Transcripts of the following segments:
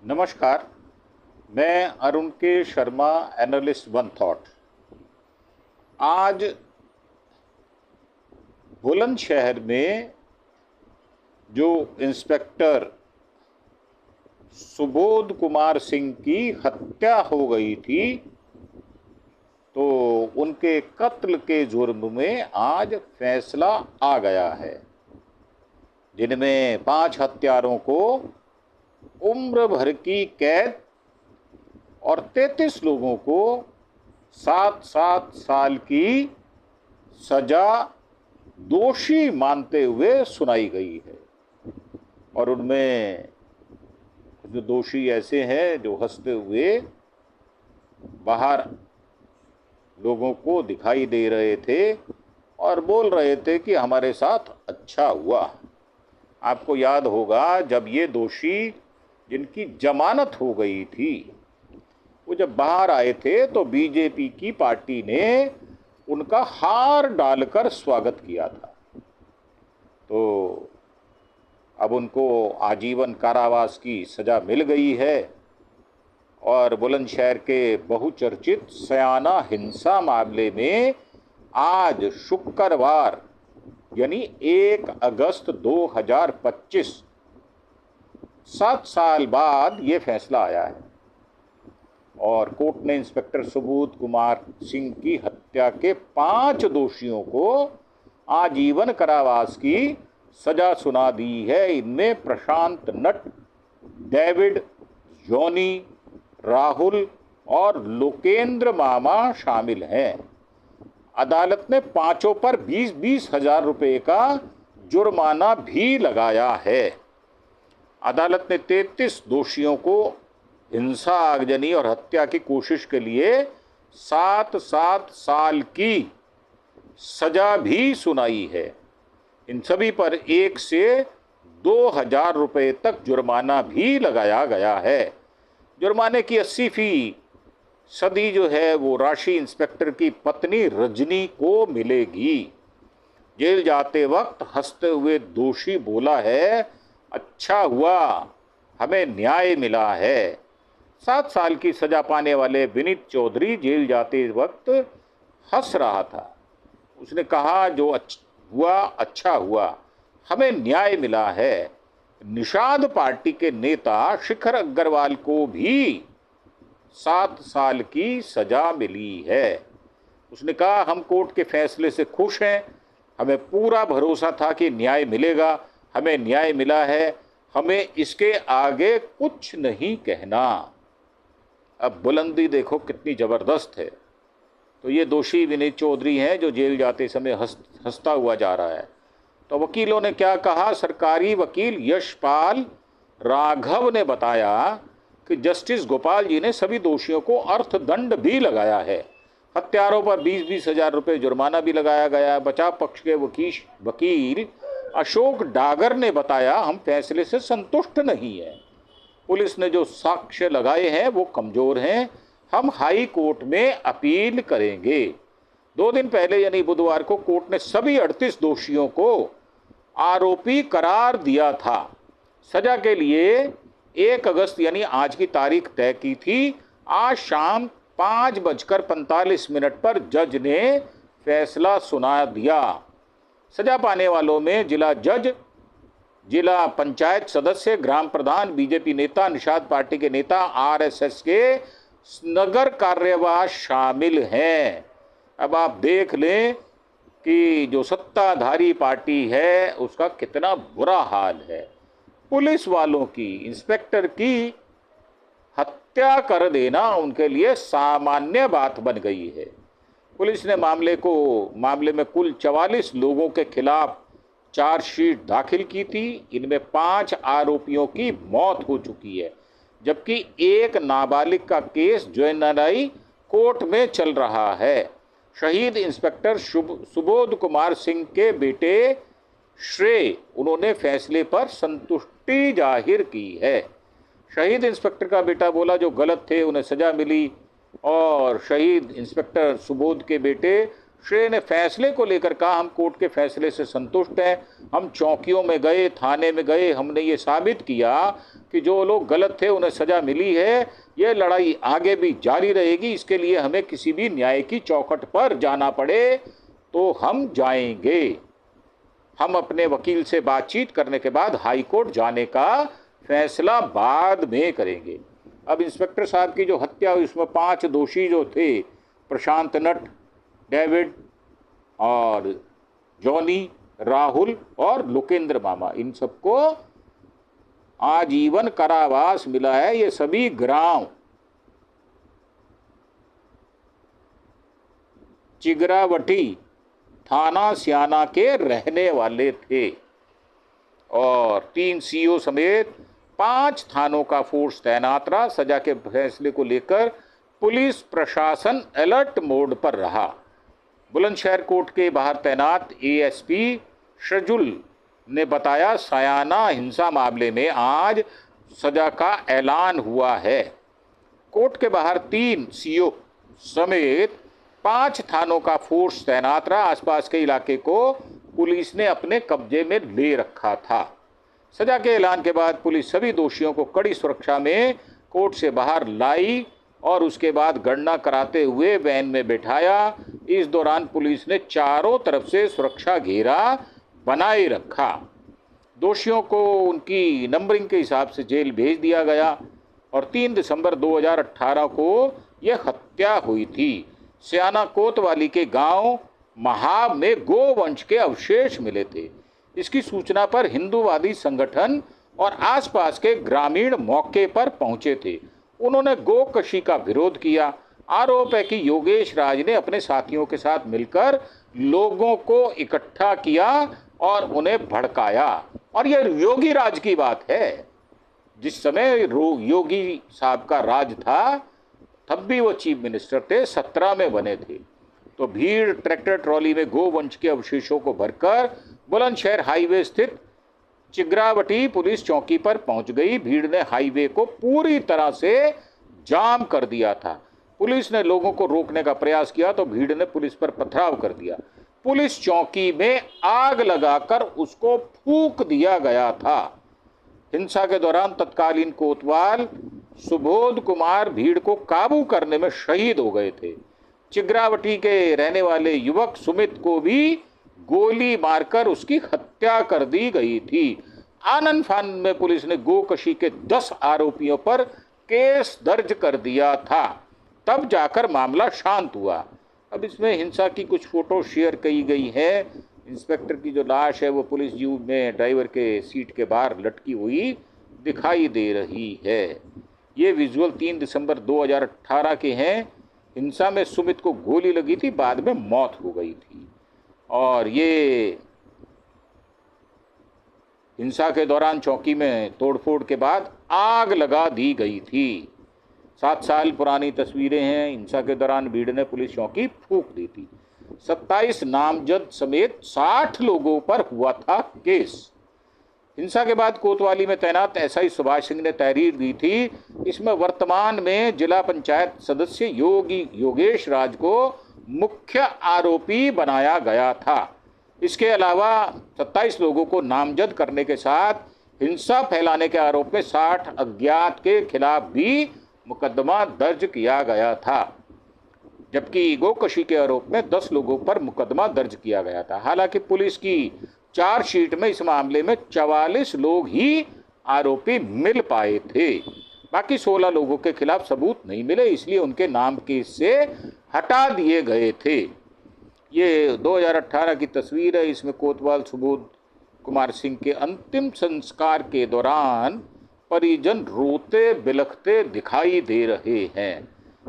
नमस्कार। मैं अरुण के शर्मा, एनालिस्ट वन थॉट। आज बुलंदशहर में जो इंस्पेक्टर सुबोध कुमार सिंह की हत्या हो गई थी, तो उनके कत्ल के जुर्म में आज फैसला आ गया है, जिनमें 5 हत्यारों को उम्र भर की कैद और 33 लोगों को 7-7 साल की सजा दोषी मानते हुए सुनाई गई है। और उनमें जो दोषी ऐसे हैं जो हंसते हुए बाहर लोगों को दिखाई दे रहे थे और बोल रहे थे कि हमारे साथ अच्छा हुआ। आपको याद होगा, जब ये दोषी जिनकी जमानत हो गई थी, वो जब बाहर आए थे तो बीजेपी की पार्टी ने उनका हार डालकर स्वागत किया था। तो अब उनको आजीवन कारावास की सजा मिल गई है और बुलंदशहर के बहुचर्चित सयाना हिंसा मामले में आज शुक्रवार यानी 1 अगस्त 2025 7 साल बाद ये फैसला आया है और कोर्ट ने इंस्पेक्टर सुबोध कुमार सिंह की हत्या के 5 दोषियों को आजीवन कारावास की सजा सुना दी है। इनमें प्रशांत नट, डेविड, जॉनी, राहुल और लोकेंद्र मामा शामिल हैं। अदालत ने 5 पर 20-20 हजार रुपये का जुर्माना भी लगाया है। अदालत ने 33 दोषियों को हिंसा, आगजनी और हत्या की कोशिश के लिए 7-7 साल की सजा भी सुनाई है। इन सभी पर 1 से 2,000 रुपये तक जुर्माना भी लगाया गया है। जुर्माने की 80% जो है वो राशि इंस्पेक्टर की पत्नी रजनी को मिलेगी। जेल जाते वक्त हंसते हुए दोषी बोला है, अच्छा हुआ, हमें न्याय मिला है। 7 साल की सजा पाने वाले विनीत चौधरी जेल जाते वक्त हंस रहा था। उसने कहा, जो अच्छा हुआ, हमें न्याय मिला है। निषाद पार्टी के नेता शिखर अग्रवाल को भी 7 साल की सजा मिली है। उसने कहा, हम कोर्ट के फैसले से खुश हैं। हमें पूरा भरोसा था कि न्याय मिलेगा। हमें न्याय मिला है। हमें इसके आगे कुछ नहीं कहना। अब बुलंदी देखो कितनी ज़बरदस्त है। तो ये दोषी विनीत चौधरी हैं जो जेल जाते समय हंसता हुआ जा रहा है। तो वकीलों ने क्या कहा? सरकारी वकील यशपाल राघव ने बताया कि जस्टिस गोपाल जी ने सभी दोषियों को अर्थदंड भी लगाया है। हत्यारों पर 20-20 हजार रुपये जुर्माना भी लगाया गया है। बचाव पक्ष के वकील अशोक डागर ने बताया, हम फैसले से संतुष्ट नहीं हैं। पुलिस ने जो साक्ष्य लगाए हैं वो कमजोर हैं। हम हाई कोर्ट में अपील करेंगे। 2 दिन पहले यानी बुधवार को कोर्ट ने सभी 38 दोषियों को आरोपी करार दिया था। सजा के लिए 1 अगस्त यानी आज की तारीख तय की थी। आज शाम 5:45 पर जज ने फैसला सुना दिया। सजा पाने वालों में जिला जज, जिला पंचायत सदस्य, ग्राम प्रधान, बीजेपी नेता, निषाद पार्टी के नेता, आरएसएस के नगर कार्यवाह शामिल हैं। अब आप देख लें कि जो सत्ताधारी पार्टी है उसका कितना बुरा हाल है। पुलिस वालों की, इंस्पेक्टर की हत्या कर देना उनके लिए सामान्य बात बन गई है। पुलिस ने मामले में कुल 44 लोगों के खिलाफ चार्जशीट दाखिल की थी। इनमें 5 आरोपियों की मौत हो चुकी है, जबकि 1 नाबालिग का केस जो एनआरआई कोर्ट में चल रहा है। शहीद इंस्पेक्टर सुबोध कुमार सिंह के बेटे श्रेय, उन्होंने फैसले पर संतुष्टि जाहिर की है। शहीद इंस्पेक्टर का बेटा बोला, जो गलत थे उन्हें सजा मिली। और शहीद इंस्पेक्टर सुबोध के बेटे श्रेय ने फैसले को लेकर कहा, हम कोर्ट के फैसले से संतुष्ट हैं। हम चौकियों में गए, थाने में गए, हमने ये साबित किया कि जो लोग गलत थे उन्हें सजा मिली है। ये लड़ाई आगे भी जारी रहेगी। इसके लिए हमें किसी भी न्याय की चौखट पर जाना पड़े तो हम जाएंगे। हम अपने वकील से बातचीत करने के बाद हाई कोर्ट जाने का फैसला बाद में करेंगे। अब इंस्पेक्टर साहब की जो हत्या हुई उसमें 5 दोषी जो थे, प्रशांत नट, डेविड और जॉनी, राहुल और लोकेंद्र मामा, इन सबको आजीवन कारावास मिला है। ये सभी ग्राम चिगरावटी थाना सियाना के रहने वाले थे और 3 सीओ समेत 5 थानों का फोर्स तैनात रहा। सजा के फैसले को लेकर पुलिस प्रशासन अलर्ट मोड पर रहा। बुलंदशहर कोर्ट के बाहर तैनात एएसपी शजुल ने बताया, सयाना हिंसा मामले में आज सजा का ऐलान हुआ है। कोर्ट के बाहर 3 सीओ समेत 5 थानों का फोर्स तैनात रहा। आसपास के इलाके को पुलिस ने अपने कब्जे में ले रखा था। सजा के ऐलान के बाद पुलिस सभी दोषियों को कड़ी सुरक्षा में कोर्ट से बाहर लाई और उसके बाद गणना कराते हुए वैन में बैठाया। इस दौरान पुलिस ने चारों तरफ से सुरक्षा घेरा बनाए रखा। दोषियों को उनकी नंबरिंग के हिसाब से जेल भेज दिया गया और 3 दिसंबर 2018 को यह हत्या हुई थी। सियाना कोतवाली के गांव महाब में गोवंश के अवशेष मिले थे। इसकी सूचना पर हिंदूवादी संगठन और आसपास के ग्रामीण मौके पर पहुंचे थे। उन्होंने गोकशी का विरोध किया। आरोप है कि योगेश राज ने अपने साथियों के साथ मिलकर लोगों को इकट्ठा किया और उन्हें भड़काया। और यह योगी राज की बात है। जिस समय योगी साहब का राज था तब भी वो चीफ मिनिस्टर थे, 17 में बने थे। तो भीड़ ट्रैक्टर ट्रॉली में गोवंश के अवशेषों को भरकर बुलंदशहर हाईवे स्थित चिगरावटी पुलिस चौकी पर पहुंच गई। भीड़ ने हाईवे को पूरी तरह से जाम कर दिया था। पुलिस ने लोगों को रोकने का प्रयास किया तो भीड़ ने पुलिस पर पथराव कर दिया। पुलिस चौकी में आग लगाकर उसको फूंक दिया गया था। हिंसा के दौरान तत्कालीन कोतवाल सुबोध कुमार भीड़ को काबू करने में शहीद हो गए थे। चिगरावटी के रहने वाले युवक सुमित को भी गोली मारकर उसकी हत्या कर दी गई थी। आनंद फानंद में पुलिस ने गोकशी के 10 आरोपियों पर केस दर्ज कर दिया था। तब जाकर मामला शांत हुआ। अब इसमें हिंसा की कुछ फोटो शेयर की गई है। इंस्पेक्टर की जो लाश है वो पुलिस जीप में ड्राइवर के सीट के बाहर लटकी हुई दिखाई दे रही है। ये विजुअल 3 दिसंबर 2018 के हैं। हिंसा में सुमित को गोली लगी थी, बाद में मौत हो गई थी। और ये हिंसा के दौरान चौकी में तोड़फोड़ के बाद आग लगा दी गई थी। 7 साल पुरानी तस्वीरें हैं। हिंसा के दौरान भीड़ ने पुलिस चौकी फूंक दी थी। 27 नामजद समेत 60 लोगों पर हुआ था केस। हिंसा के बाद कोतवाली में तैनात एसआई सुभाष सिंह ने तहरीर दी थी। इसमें वर्तमान में जिला पंचायत सदस्य योगेश राज को मुख्य आरोपी बनाया गया था। इसके अलावा 27 लोगों को नामजद करने के साथ हिंसा फैलाने के आरोप में 60 अज्ञात के खिलाफ भी मुकदमा दर्ज किया गया था, जबकि गोकशी के आरोप में 10 लोगों पर मुकदमा दर्ज किया गया था। हालांकि पुलिस की चार्जशीट में इस मामले में 44 लोग ही आरोपी मिल पाए थे। बाकी 16 लोगों के खिलाफ सबूत नहीं मिले, इसलिए उनके नाम केस से हटा दिए गए थे। ये 2018 की तस्वीर है। इसमें कोतवाल सुबोध कुमार सिंह के अंतिम संस्कार के दौरान परिजन रोते बिलखते दिखाई दे रहे हैं।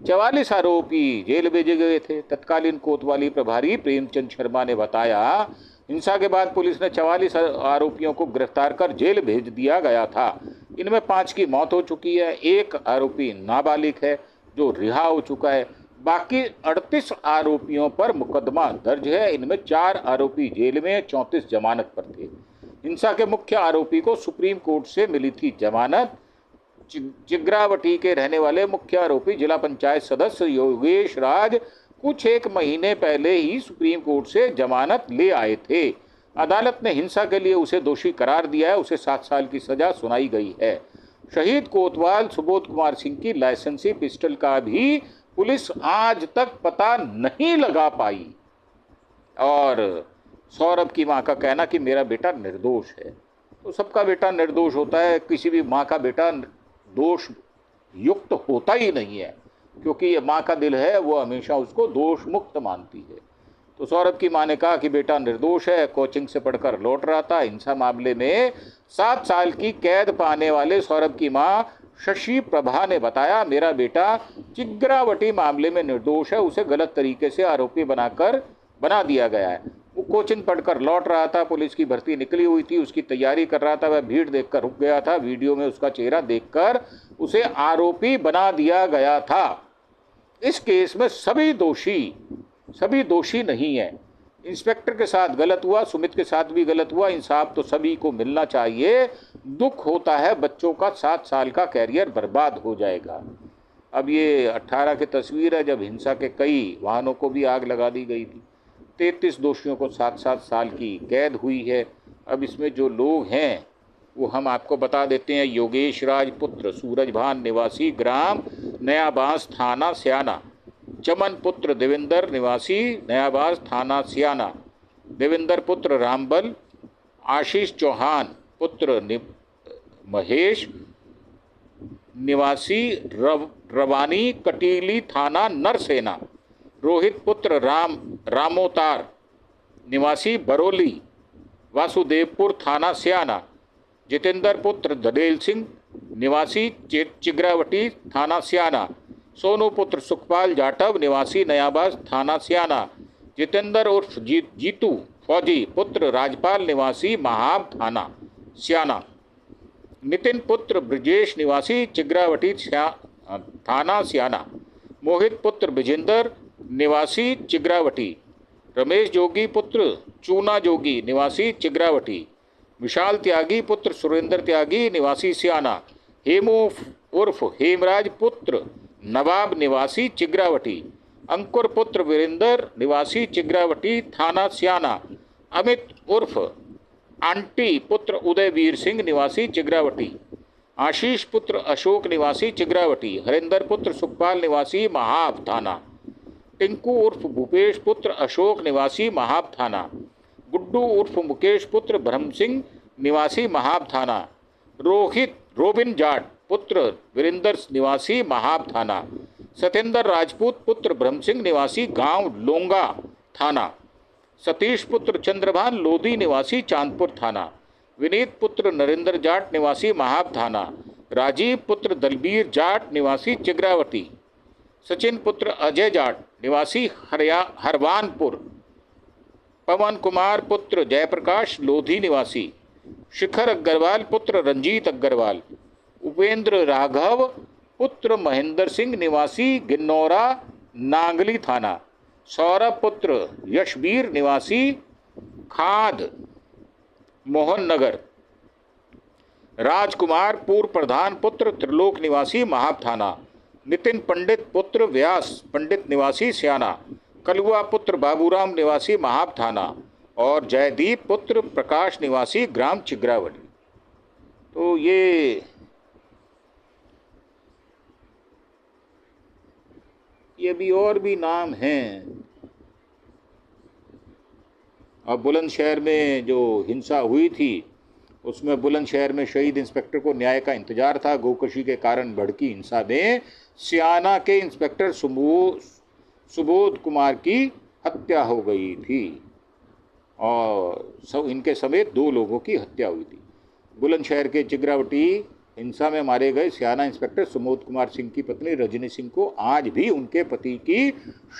44 आरोपी जेल भेजे गए थे। तत्कालीन कोतवाली प्रभारी प्रेमचंद शर्मा ने बताया, हिंसा के बाद पुलिस ने 44 आरोपियों को गिरफ्तार कर जेल भेज दिया गया था। इनमें 5 की मौत हो चुकी है। 1 आरोपी नाबालिग है जो रिहा हो चुका है। बाकी 38 आरोपियों पर मुकदमा दर्ज है। इनमें 4 आरोपी जेल में, 34 जमानत पर थे। हिंसा के मुख्य आरोपी को सुप्रीम कोर्ट से मिली थी जमानत। चिगरावटी के रहने वाले मुख्य आरोपी जिला पंचायत सदस्य योगेश राज कुछ एक महीने पहले ही सुप्रीम कोर्ट से जमानत ले आए थे। अदालत ने हिंसा के लिए उसे दोषी करार दिया है, उसे 7 साल की सजा सुनाई गई है। शहीद कोतवाल सुबोध कुमार सिंह की लाइसेंसी पिस्टल का भी पुलिस आज तक पता नहीं लगा पाई। और सौरभ की मां का कहना कि मेरा बेटा निर्दोष है। तो सबका बेटा निर्दोष होता है, किसी भी मां का बेटा दोष युक्त होता ही नहीं है, क्योंकि ये मां का दिल है, वो हमेशा उसको दोष मुक्त मानती है। तो सौरभ की मां ने कहा कि बेटा निर्दोष है, कोचिंग से पढ़कर लौट रहा था। हिंसा मामले में 7 साल की कैद पाने वाले सौरभ की मां शशि प्रभा ने बताया, मेरा बेटा चिग्रावटी मामले में निर्दोष है, उसे गलत तरीके से आरोपी बना दिया गया है। वो कोचिंग पढ़कर लौट रहा था, पुलिस की भर्ती निकली हुई थी, उसकी तैयारी कर रहा था, वह भीड़ देखकर रुक गया था। वीडियो में उसका चेहरा देखकर उसे आरोपी बना दिया गया था। इस केस में सभी दोषी नहीं है। इंस्पेक्टर के साथ गलत हुआ, सुमित के साथ भी गलत हुआ, इंसाफ तो सभी को मिलना चाहिए। दुख होता है बच्चों का 7 साल का कैरियर बर्बाद हो जाएगा। अब ये 18 की तस्वीर है जब हिंसा के कई वाहनों को भी आग लगा दी गई थी। 33 दोषियों को 7-7 साल की कैद हुई है। अब इसमें जो लोग हैं वो हम आपको बता देते हैं। योगेश राज पुत्र सूरजभान निवासी ग्राम नयाबांस थाना स्याना, चमन पुत्र देवेंद्र निवासी नयाबांस थाना स्याना, देवेंद्र पुत्र रामबल, आशीष चौहान पुत्र महेश निवासी रवानी कटीली थाना नरसेना, रोहित पुत्र रामोतार निवासी बरोली वासुदेवपुर थाना स्याना, जितेंद्र पुत्र दलेल सिंह निवासी चिग्रावटी थाना स्याना, सोनू पुत्र सुखपाल जाटव निवासी नयाबाज थाना स्याना, जितेंद्र उर्फ जीतू फौजी पुत्र राजपाल निवासी महाब थाना स्याना, नितिन पुत्र ब्रजेश निवासी चिग्रावटी थाना स्याना, मोहित पुत्र विजेंद्र निवासी चिग्रावटी, रमेश जोगी पुत्र चूना जोगी निवासी चिग्रावटी, विशाल त्यागी पुत्र सुरेंद्र त्यागी निवासी स्याना, हेमू उर्फ हेमराज पुत्र नवाब निवासी चिग्रावटी, अंकुर पुत्र वीरेंद्र निवासी चिग्रावटी थाना स्याना, अमित उर्फ आंटी पुत्र उदयवीर सिंह निवासी चिग्रावटी, आशीष पुत्र अशोक निवासी चिग्रावटी, हरिंदर पुत्र सुखपाल निवासी महाब थाना, टिंकू उर्फ भूपेश पुत्र अशोक निवासी महाब थाना, गुड्डू उर्फ मुकेश पुत्र ब्रह्म सिंह निवासी महाब थाना, रोबिन जाट पुत्र वीरेंद्र निवासी महाब थाना, सत्येंद्र राजपूत पुत्र ब्रह्म सिंह निवासी गांव लोंगा थाना, सतीश पुत्र चंद्रभान लोधी निवासी चांदपुर थाना, विनीत पुत्र नरेंद्र जाट निवासी महाब थाना, राजीव पुत्र दलबीर जाट निवासी चिग्रावटी, सचिन पुत्र अजय जाट निवासी हरवानपुर, पवन कुमार पुत्र जयप्रकाश लोधी निवासी, शिखर अग्रवाल पुत्र रंजीत अग्रवाल, उपेंद्र राघव पुत्र महेंद्र सिंह निवासी गिन्नौरा नांगली थाना, सौरभ पुत्र यशवीर निवासी खाद मोहन नगर, राजकुमार पूर्व प्रधान पुत्र त्रिलोक निवासी महाब थाना, नितिन पंडित पुत्र व्यास पंडित निवासी स्याना, कलुआ पुत्र बाबूराम निवासी महाब थाना और जयदीप पुत्र प्रकाश निवासी ग्राम चिग्रावटी। तो ये भी और भी नाम हैं। अब बुलंदशहर में जो हिंसा हुई थी उसमें बुलंदशहर में शहीद इंस्पेक्टर को न्याय का इंतजार था। गोकशी के कारण भड़की हिंसा में स्याना के इंस्पेक्टर सुबोध कुमार की हत्या हो गई थी और इनके समेत 2 लोगों की हत्या हुई थी। बुलंदशहर के चिग्रावटी हिंसा में मारे गए स्याना इंस्पेक्टर सुबोध कुमार सिंह की पत्नी रजनी सिंह को आज भी उनके पति की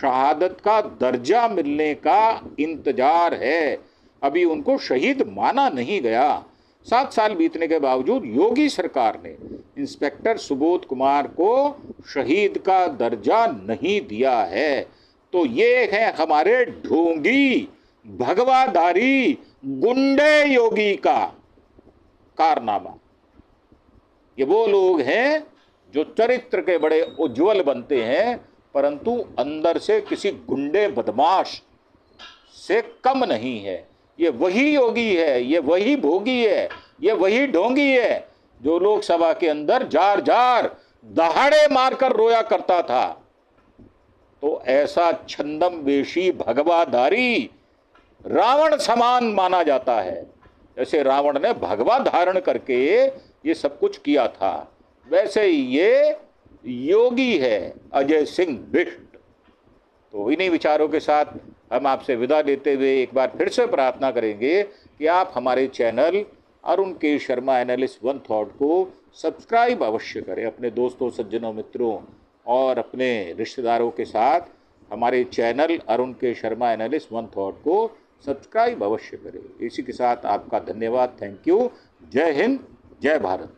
शहादत का दर्जा मिलने का इंतजार है। अभी उनको शहीद माना नहीं गया। 7 साल बीतने के बावजूद योगी सरकार ने इंस्पेक्टर सुबोध कुमार को शहीद का दर्जा नहीं दिया है। तो ये है हमारे ढोंगी भगवाधारी गुंडे योगी का कारनामा। ये वो लोग हैं जो चरित्र के बड़े उज्जवल बनते हैं परंतु अंदर से किसी गुंडे बदमाश से कम नहीं है। ये वही योगी है, ये वही भोगी है, ये वही ढोंगी है जो लोकसभा के अंदर जार जार दहाड़े मारकर रोया करता था। तो ऐसा छंदम वेशी भगवाधारी रावण समान माना जाता है। जैसे रावण ने भगवा धारण करके ये सब कुछ किया था, वैसे ही ये योगी है अजय सिंह बिष्ट। तो इन्हीं विचारों के साथ हम आपसे विदा लेते हुए एक बार फिर से प्रार्थना करेंगे कि आप हमारे चैनल अरुण के शर्मा एनालिस्ट वन थॉट को सब्सक्राइब अवश्य करें। अपने दोस्तों, सज्जनों, मित्रों और अपने रिश्तेदारों के साथ हमारे चैनल अरुण के शर्मा एनालिस्ट वन थॉट को सब्सक्राइब अवश्य करें। इसी के साथ आपका धन्यवाद। Thank you. जय हिंद, जय भारत।